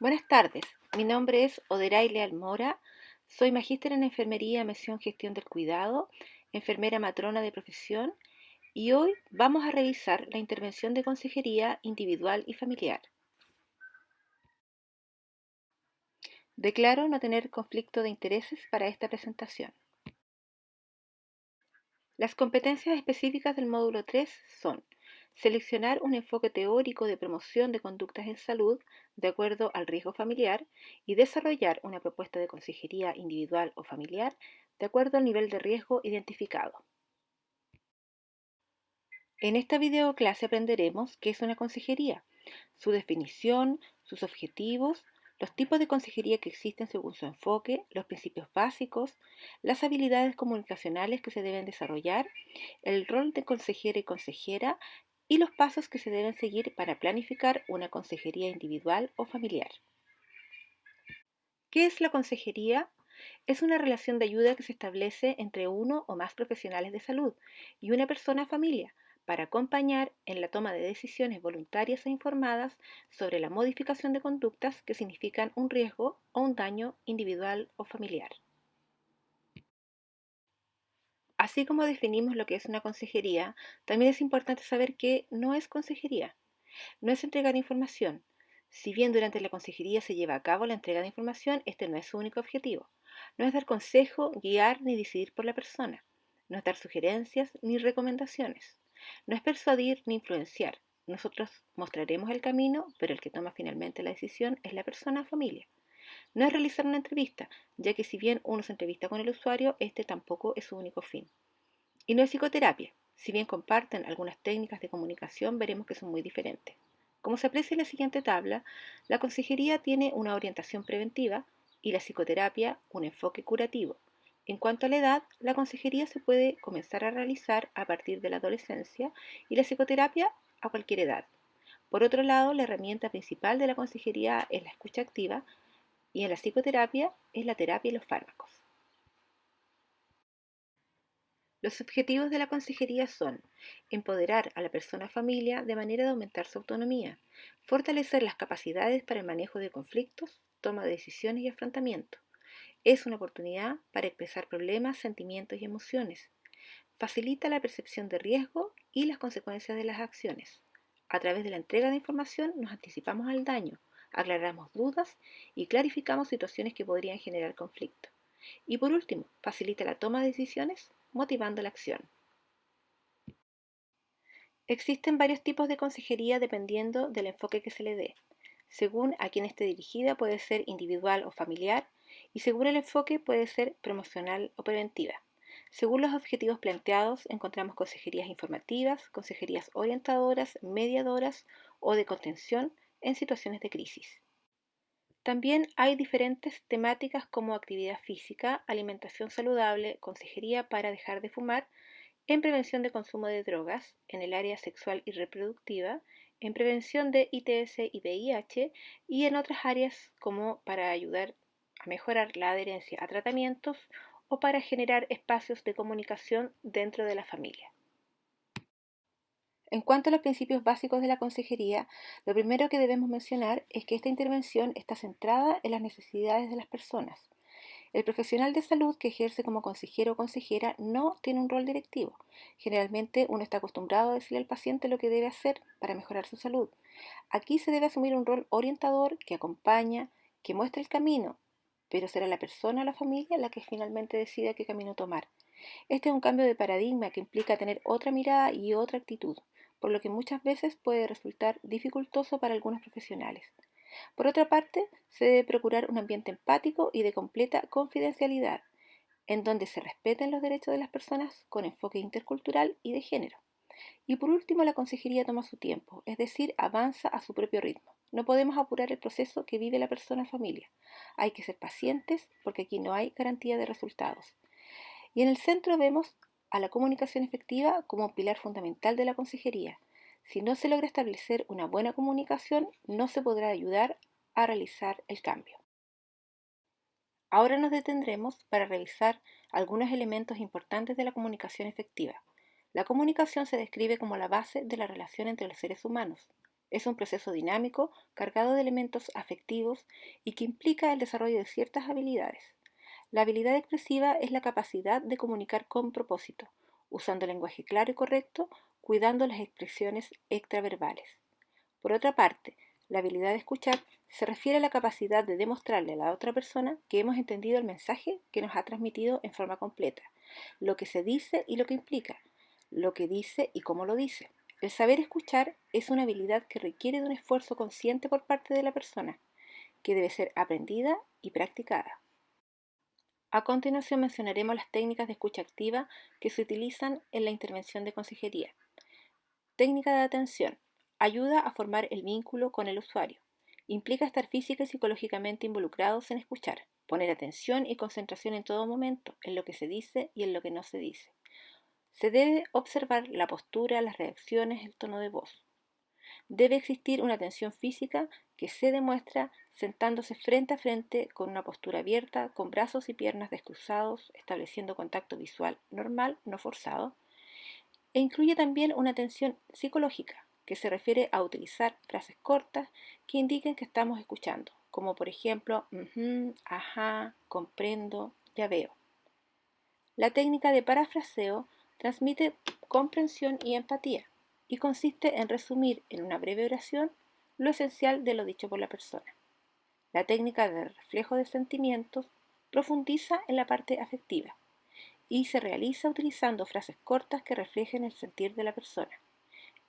Buenas tardes, mi nombre es Oderay Leal Mora, soy magíster en Enfermería, Mención Gestión del Cuidado, enfermera matrona de profesión y hoy vamos a revisar la intervención de consejería individual y familiar. Declaro no tener conflicto de intereses para esta presentación. Las competencias específicas del módulo 3 son seleccionar un enfoque teórico de promoción de conductas en salud de acuerdo al riesgo familiar y desarrollar una propuesta de consejería individual o familiar de acuerdo al nivel de riesgo identificado. En esta videoclase aprenderemos qué es una consejería, su definición, sus objetivos, los tipos de consejería que existen según su enfoque, los principios básicos, las habilidades comunicacionales que se deben desarrollar, el rol de consejera y consejera y los pasos que se deben seguir para planificar una consejería individual o familiar. ¿Qué es la consejería? Es una relación de ayuda que se establece entre uno o más profesionales de salud y una persona familia para acompañar en la toma de decisiones voluntarias e informadas sobre la modificación de conductas que significan un riesgo o un daño individual o familiar. Así como definimos lo que es una consejería, también es importante saber que no es consejería. No es entregar información. Si bien durante la consejería se lleva a cabo la entrega de información, este no es su único objetivo. No es dar consejo, guiar ni decidir por la persona. No es dar sugerencias ni recomendaciones. No es persuadir ni influenciar. Nosotros mostraremos el camino, pero el que toma finalmente la decisión es la persona o familia. No es realizar una entrevista, ya que si bien uno se entrevista con el usuario, este tampoco es su único fin. Y no es psicoterapia. Si bien comparten algunas técnicas de comunicación, veremos que son muy diferentes. Como se aprecia en la siguiente tabla, la consejería tiene una orientación preventiva y la psicoterapia un enfoque curativo. En cuanto a la edad, la consejería se puede comenzar a realizar a partir de la adolescencia y la psicoterapia a cualquier edad. Por otro lado, la herramienta principal de la consejería es la escucha activa y en la psicoterapia es la terapia y los fármacos. Los objetivos de la consejería son empoderar a la persona familia de manera de aumentar su autonomía, fortalecer las capacidades para el manejo de conflictos, toma de decisiones y afrontamiento. Es una oportunidad para expresar problemas, sentimientos y emociones. Facilita la percepción de riesgo y las consecuencias de las acciones. A través de la entrega de información nos anticipamos al daño, aclaramos dudas y clarificamos situaciones que podrían generar conflicto. Y por último, facilita la toma de decisiones motivando la acción. Existen varios tipos de consejería dependiendo del enfoque que se le dé. Según a quién esté dirigida puede ser individual o familiar y según el enfoque puede ser promocional o preventiva. Según los objetivos planteados encontramos consejerías informativas, consejerías orientadoras, mediadoras o de contención en situaciones de crisis. También hay diferentes temáticas como actividad física, alimentación saludable, consejería para dejar de fumar, en prevención de consumo de drogas, en el área sexual y reproductiva, en prevención de ITS y VIH y en otras áreas como para ayudar a mejorar la adherencia a tratamientos o para generar espacios de comunicación dentro de la familia. En cuanto a los principios básicos de la consejería, lo primero que debemos mencionar es que esta intervención está centrada en las necesidades de las personas. El profesional de salud que ejerce como consejero o consejera no tiene un rol directivo. Generalmente uno está acostumbrado a decirle al paciente lo que debe hacer para mejorar su salud. Aquí se debe asumir un rol orientador que acompaña, que muestra el camino, pero será la persona o la familia la que finalmente decida qué camino tomar. Este es un cambio de paradigma que implica tener otra mirada y otra actitud, por lo que muchas veces puede resultar dificultoso para algunos profesionales. Por otra parte, se debe procurar un ambiente empático y de completa confidencialidad, en donde se respeten los derechos de las personas con enfoque intercultural y de género. Y por último, la consejería toma su tiempo, es decir, avanza a su propio ritmo. No podemos apurar el proceso que vive la persona o familia. Hay que ser pacientes porque aquí no hay garantía de resultados. Y en el centro vemos a la comunicación efectiva como un pilar fundamental de la consejería. Si no se logra establecer una buena comunicación, no se podrá ayudar a realizar el cambio. Ahora nos detendremos para revisar algunos elementos importantes de la comunicación efectiva. La comunicación se describe como la base de la relación entre los seres humanos. Es un proceso dinámico, cargado de elementos afectivos y que implica el desarrollo de ciertas habilidades. La habilidad expresiva es la capacidad de comunicar con propósito, usando lenguaje claro y correcto, cuidando las expresiones extraverbales. Por otra parte, la habilidad de escuchar se refiere a la capacidad de demostrarle a la otra persona que hemos entendido el mensaje que nos ha transmitido en forma completa, lo que se dice y lo que implica, lo que dice y cómo lo dice. El saber escuchar es una habilidad que requiere de un esfuerzo consciente por parte de la persona, que debe ser aprendida y practicada. A continuación mencionaremos las técnicas de escucha activa que se utilizan en la intervención de consejería. Técnica de atención. Ayuda a formar el vínculo con el usuario. Implica estar física y psicológicamente involucrados en escuchar, poner atención y concentración en todo momento, en lo que se dice y en lo que no se dice. Se debe observar la postura, las reacciones, el tono de voz. Debe existir una atención física que se demuestra sentándose frente a frente con una postura abierta, con brazos y piernas descruzados, estableciendo contacto visual normal, no forzado, e incluye también una atención psicológica, que se refiere a utilizar frases cortas que indiquen que estamos escuchando, como por ejemplo, ajá, comprendo, ya veo. La técnica de parafraseo transmite comprensión y empatía y consiste en resumir en una breve oración lo esencial de lo dicho por la persona. La técnica de reflejo de sentimientos profundiza en la parte afectiva y se realiza utilizando frases cortas que reflejen el sentir de la persona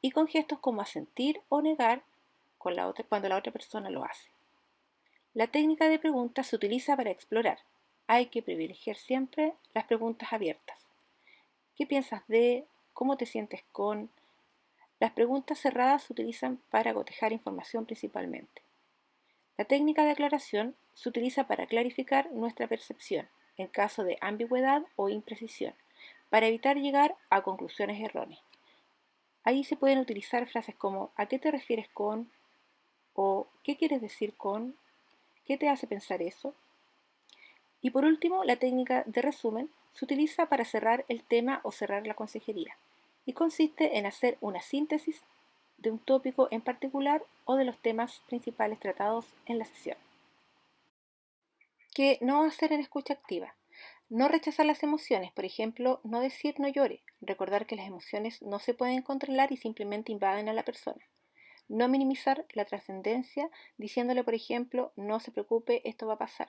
y con gestos como asentir o negar cuando la otra persona lo hace. La técnica de preguntas se utiliza para explorar. Hay que privilegiar siempre las preguntas abiertas. ¿Qué piensas de? ¿Cómo te sientes con? Las preguntas cerradas se utilizan para cotejar información principalmente. La técnica de aclaración se utiliza para clarificar nuestra percepción en caso de ambigüedad o imprecisión, para evitar llegar a conclusiones erróneas. Ahí se pueden utilizar frases como ¿a qué te refieres con? O ¿qué quieres decir con? ¿Qué te hace pensar eso? Y por último, la técnica de resumen se utiliza para cerrar el tema o cerrar la consejería y consiste en hacer una síntesis de un tópico en particular o de los temas principales tratados en la sesión. ¿Qué no hacer en escucha activa? No rechazar las emociones, por ejemplo, no decir no llore, recordar que las emociones no se pueden controlar y simplemente invaden a la persona. No minimizar la trascendencia diciéndole, por ejemplo, no se preocupe, esto va a pasar.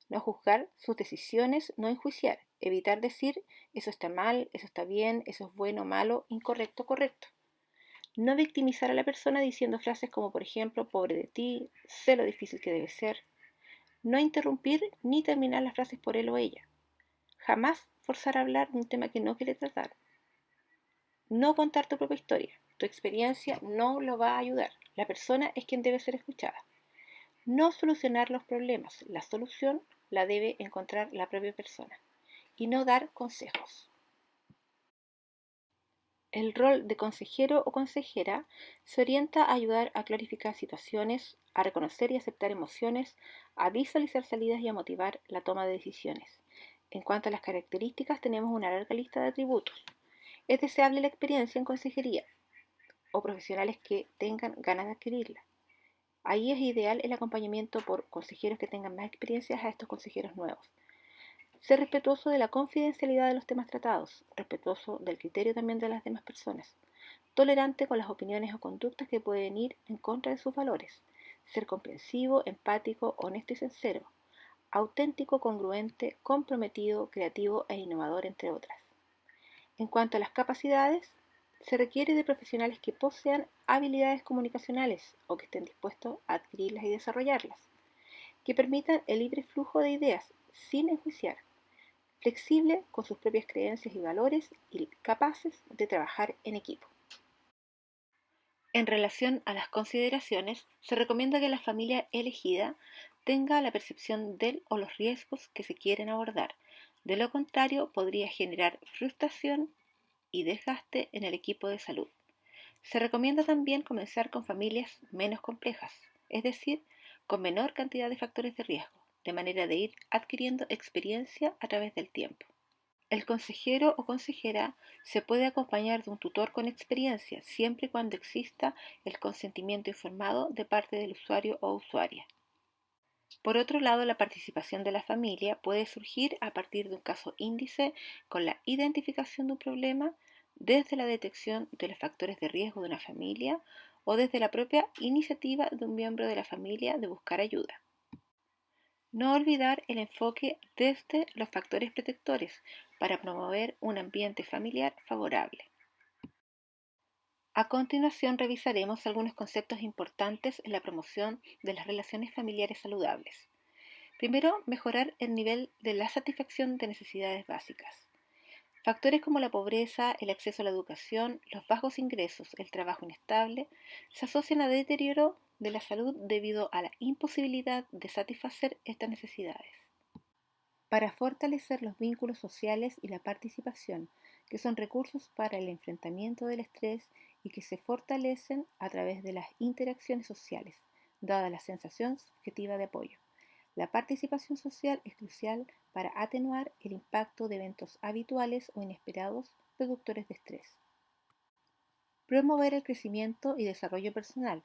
No juzgar sus decisiones, no enjuiciar. Evitar decir eso está mal, eso está bien, eso es bueno, malo, incorrecto, correcto. No victimizar a la persona diciendo frases como, por ejemplo, pobre de ti, sé lo difícil que debe ser. No interrumpir ni terminar las frases por él o ella. Jamás forzar a hablar de un tema que no quiere tratar. No contar tu propia historia. Tu experiencia no lo va a ayudar. La persona es quien debe ser escuchada. No solucionar los problemas. La solución la debe encontrar la propia persona. Y no dar consejos. El rol de consejero o consejera se orienta a ayudar a clarificar situaciones, a reconocer y aceptar emociones, a visualizar salidas y a motivar la toma de decisiones. En cuanto a las características, tenemos una larga lista de atributos. Es deseable la experiencia en consejería o profesionales que tengan ganas de adquirirla. Ahí es ideal el acompañamiento por consejeros que tengan más experiencias a estos consejeros nuevos. Ser respetuoso de la confidencialidad de los temas tratados, respetuoso del criterio también de las demás personas, tolerante con las opiniones o conductas que pueden ir en contra de sus valores, ser comprensivo, empático, honesto y sincero, auténtico, congruente, comprometido, creativo e innovador, entre otras. En cuanto a las capacidades, se requiere de profesionales que posean habilidades comunicacionales o que estén dispuestos a adquirirlas y desarrollarlas, que permitan el libre flujo de ideas sin enjuiciar, flexible con sus propias creencias y valores y capaces de trabajar en equipo. En relación a las consideraciones, se recomienda que la familia elegida tenga la percepción del o los riesgos que se quieren abordar. De lo contrario, podría generar frustración y desgaste en el equipo de salud. Se recomienda también comenzar con familias menos complejas, es decir, con menor cantidad de factores de riesgo, de manera de ir adquiriendo experiencia a través del tiempo. El consejero o consejera se puede acompañar de un tutor con experiencia, siempre y cuando exista el consentimiento informado de parte del usuario o usuaria. Por otro lado, la participación de la familia puede surgir a partir de un caso índice con la identificación de un problema, desde la detección de los factores de riesgo de una familia o desde la propia iniciativa de un miembro de la familia de buscar ayuda. No olvidar el enfoque desde los factores protectores para promover un ambiente familiar favorable. A continuación revisaremos algunos conceptos importantes en la promoción de las relaciones familiares saludables. Primero, mejorar el nivel de la satisfacción de necesidades básicas. Factores como la pobreza, el acceso a la educación, los bajos ingresos, el trabajo inestable, se asocian a deterioro de la salud debido a la imposibilidad de satisfacer estas necesidades. Para fortalecer los vínculos sociales y la participación, que son recursos para el enfrentamiento del estrés y que se fortalecen a través de las interacciones sociales, dada la sensación subjetiva de apoyo. La participación social es crucial para atenuar el impacto de eventos habituales o inesperados productores de estrés. Promover el crecimiento y desarrollo personal,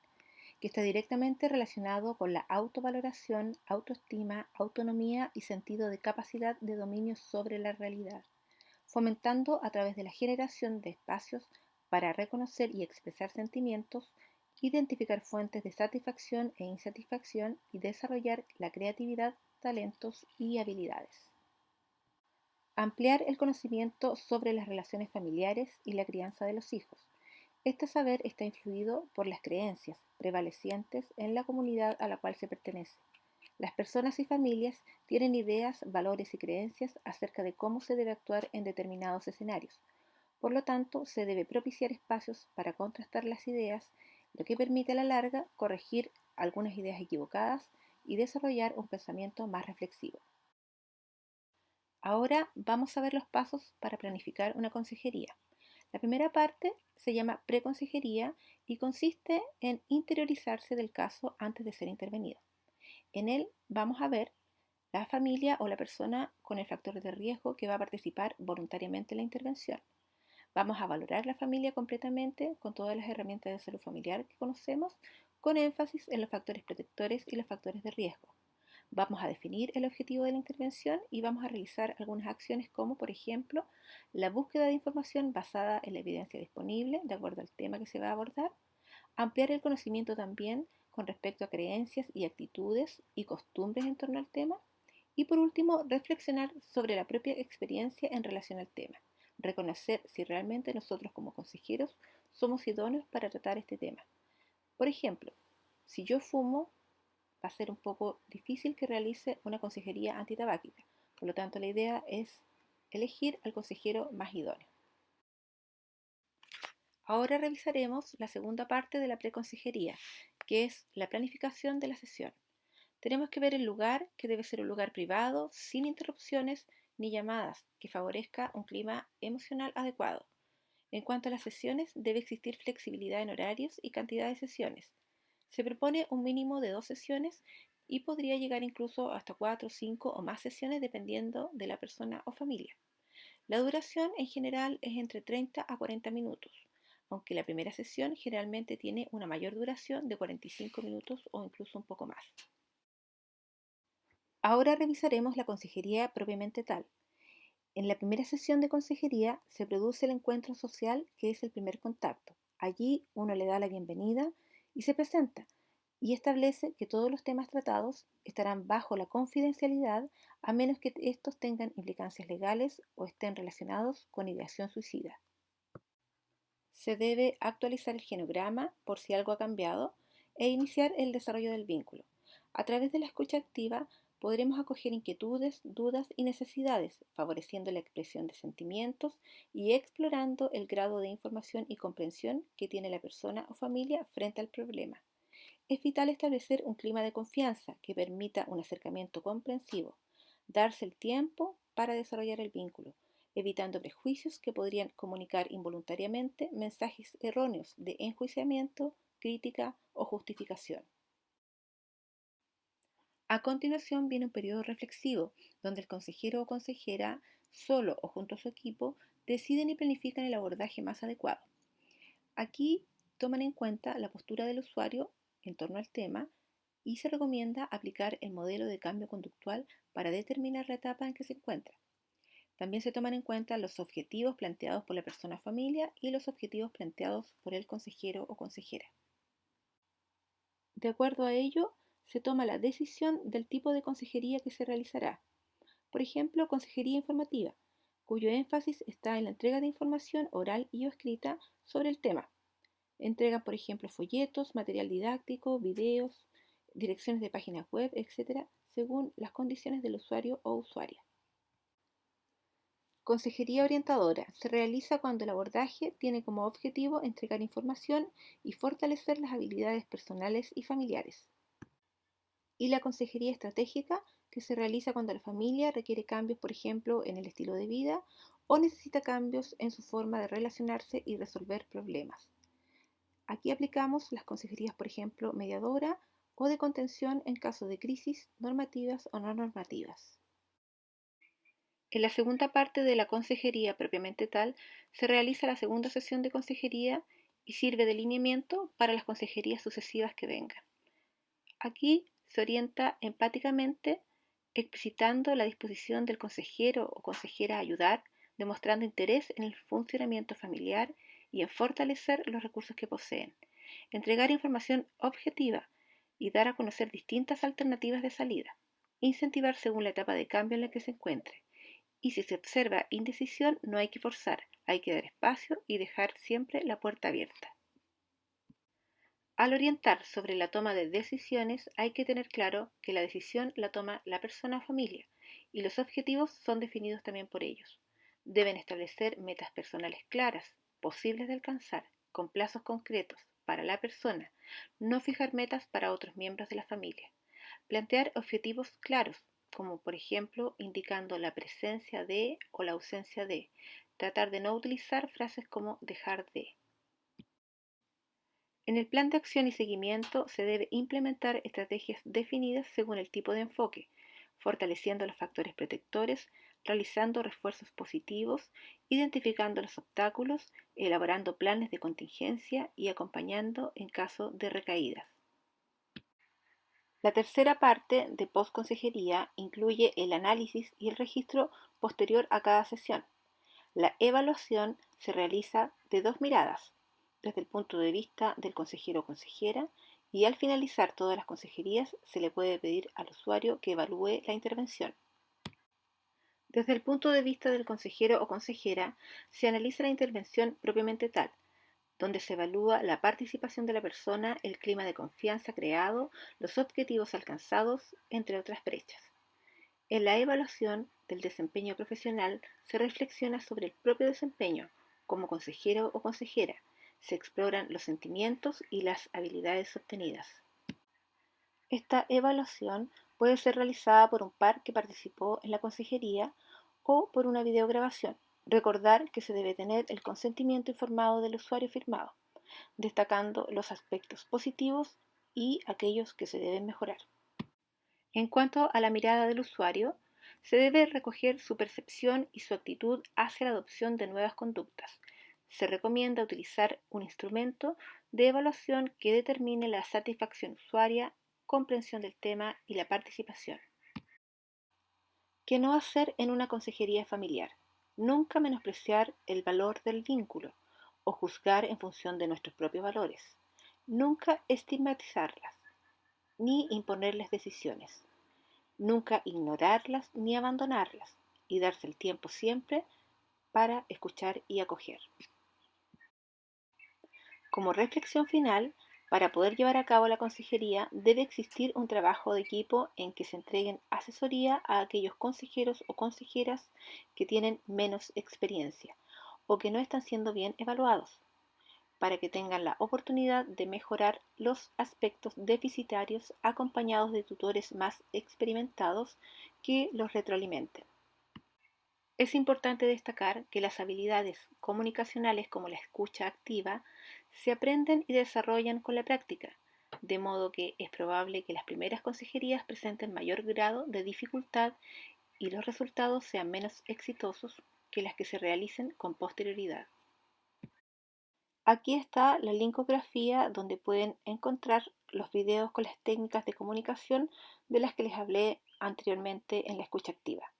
que está directamente relacionado con la autovaloración, autoestima, autonomía y sentido de capacidad de dominio sobre la realidad, fomentando a través de la generación de espacios para reconocer y expresar sentimientos, identificar fuentes de satisfacción e insatisfacción y desarrollar la creatividad, talentos y habilidades. Ampliar el conocimiento sobre las relaciones familiares y la crianza de los hijos. Este saber está influido por las creencias prevalecientes en la comunidad a la cual se pertenece. Las personas y familias tienen ideas, valores y creencias acerca de cómo se debe actuar en determinados escenarios. Por lo tanto, se debe propiciar espacios para contrastar las ideas, lo que permite a la larga corregir algunas ideas equivocadas y desarrollar un pensamiento más reflexivo. Ahora vamos a ver los pasos para planificar una consejería. La primera parte se llama preconsejería y consiste en interiorizarse del caso antes de ser intervenido. En él vamos a ver la familia o la persona con el factor de riesgo que va a participar voluntariamente en la intervención. Vamos a valorar la familia completamente con todas las herramientas de salud familiar que conocemos, con énfasis en los factores protectores y los factores de riesgo. Vamos a definir el objetivo de la intervención y vamos a realizar algunas acciones como, por ejemplo, la búsqueda de información basada en la evidencia disponible de acuerdo al tema que se va a abordar, ampliar el conocimiento también con respecto a creencias y actitudes y costumbres en torno al tema y por último, reflexionar sobre la propia experiencia en relación al tema, reconocer si realmente nosotros como consejeros somos idóneos para tratar este tema. Por ejemplo, si yo fumo, va a ser un poco difícil que realice una consejería antitabáquica. Por lo tanto, la idea es elegir al consejero más idóneo. Ahora revisaremos la segunda parte de la preconsejería, que es la planificación de la sesión. Tenemos que ver el lugar, que debe ser un lugar privado, sin interrupciones ni llamadas, que favorezca un clima emocional adecuado. En cuanto a las sesiones, debe existir flexibilidad en horarios y cantidad de sesiones. Se propone un mínimo de 2 sesiones y podría llegar incluso hasta 4, 5 o más sesiones dependiendo de la persona o familia. La duración en general es entre 30 a 40 minutos, aunque la primera sesión generalmente tiene una mayor duración de 45 minutos o incluso un poco más. Ahora revisaremos la consejería propiamente tal. En la primera sesión de consejería se produce el encuentro social, que es el primer contacto. Allí uno le da la bienvenida y se presenta y establece que todos los temas tratados estarán bajo la confidencialidad a menos que estos tengan implicancias legales o estén relacionados con ideación suicida. Se debe actualizar el genograma por si algo ha cambiado e iniciar el desarrollo del vínculo. A través de la escucha activa podremos acoger inquietudes, dudas y necesidades, favoreciendo la expresión de sentimientos y explorando el grado de información y comprensión que tiene la persona o familia frente al problema. Es vital establecer un clima de confianza que permita un acercamiento comprensivo, darse el tiempo para desarrollar el vínculo, evitando prejuicios que podrían comunicar involuntariamente mensajes erróneos de enjuiciamiento, crítica o justificación. A continuación viene un periodo reflexivo, donde el consejero o consejera solo o junto a su equipo, deciden y planifican el abordaje más adecuado. Aquí toman en cuenta la postura del usuario en torno al tema y se recomienda aplicar el modelo de cambio conductual para determinar la etapa en que se encuentra. También se toman en cuenta los objetivos planteados por la persona familia y los objetivos planteados por el consejero o consejera. De acuerdo a ello, se toma la decisión del tipo de consejería que se realizará. Por ejemplo, consejería informativa, cuyo énfasis está en la entrega de información oral y o escrita sobre el tema. Entregan, por ejemplo, folletos, material didáctico, videos, direcciones de páginas web, etc., según las condiciones del usuario o usuaria. Consejería orientadora se realiza cuando el abordaje tiene como objetivo entregar información y fortalecer las habilidades personales y familiares. Y la consejería estratégica, que se realiza cuando la familia requiere cambios, por ejemplo, en el estilo de vida o necesita cambios en su forma de relacionarse y resolver problemas. Aquí aplicamos las consejerías, por ejemplo, mediadora o de contención en caso de crisis normativas o no normativas. En la segunda parte de la consejería propiamente tal, se realiza la segunda sesión de consejería y sirve de lineamiento para las consejerías sucesivas que vengan. Aquí se orienta empáticamente, explicitando la disposición del consejero o consejera a ayudar, demostrando interés en el funcionamiento familiar y en fortalecer los recursos que poseen, entregar información objetiva y dar a conocer distintas alternativas de salida, incentivar según la etapa de cambio en la que se encuentre. Y si se observa indecisión, no hay que forzar, hay que dar espacio y dejar siempre la puerta abierta. Al orientar sobre la toma de decisiones, hay que tener claro que la decisión la toma la persona o familia y los objetivos son definidos también por ellos. Deben establecer metas personales claras, posibles de alcanzar, con plazos concretos para la persona, no fijar metas para otros miembros de la familia. Plantear objetivos claros, como por ejemplo indicando la presencia de o la ausencia de. Tratar de no utilizar frases como dejar de. En el plan de acción y seguimiento se debe implementar estrategias definidas según el tipo de enfoque, fortaleciendo los factores protectores, realizando refuerzos positivos, identificando los obstáculos, elaborando planes de contingencia y acompañando en caso de recaídas. La tercera parte de postconsejería incluye el análisis y el registro posterior a cada sesión. La evaluación se realiza de dos miradas, desde el punto de vista del consejero o consejera, y al finalizar todas las consejerías se le puede pedir al usuario que evalúe la intervención. Desde el punto de vista del consejero o consejera, se analiza la intervención propiamente tal, donde se evalúa la participación de la persona, el clima de confianza creado, los objetivos alcanzados, entre otras brechas. En la evaluación del desempeño profesional se reflexiona sobre el propio desempeño como consejero o consejera, se exploran los sentimientos y las habilidades obtenidas. Esta evaluación puede ser realizada por un par que participó en la consejería o por una videograbación. Recordar que se debe tener el consentimiento informado del usuario firmado, destacando los aspectos positivos y aquellos que se deben mejorar. En cuanto a la mirada del usuario, se debe recoger su percepción y su actitud hacia la adopción de nuevas conductas. Se recomienda utilizar un instrumento de evaluación que determine la satisfacción usuaria, comprensión del tema y la participación. ¿Qué no hacer en una consejería familiar? Nunca menospreciar el valor del vínculo o juzgar en función de nuestros propios valores. Nunca estigmatizarlas, ni imponerles decisiones. Nunca ignorarlas ni abandonarlas y darse el tiempo siempre para escuchar y acoger. Como reflexión final, para poder llevar a cabo la consejería debe existir un trabajo de equipo en que se entreguen asesoría a aquellos consejeros o consejeras que tienen menos experiencia o que no están siendo bien evaluados, para que tengan la oportunidad de mejorar los aspectos deficitarios acompañados de tutores más experimentados que los retroalimenten. Es importante destacar que las habilidades comunicacionales como la escucha activa se aprenden y desarrollan con la práctica, de modo que es probable que las primeras consejerías presenten mayor grado de dificultad y los resultados sean menos exitosos que las que se realicen con posterioridad. Aquí está la linkografía donde pueden encontrar los videos con las técnicas de comunicación de las que les hablé anteriormente en la escucha activa.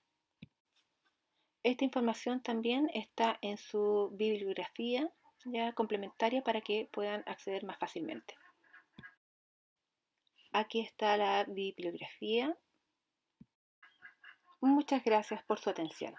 Esta información también está en su bibliografía ya complementaria para que puedan acceder más fácilmente. Aquí está la bibliografía. Muchas gracias por su atención.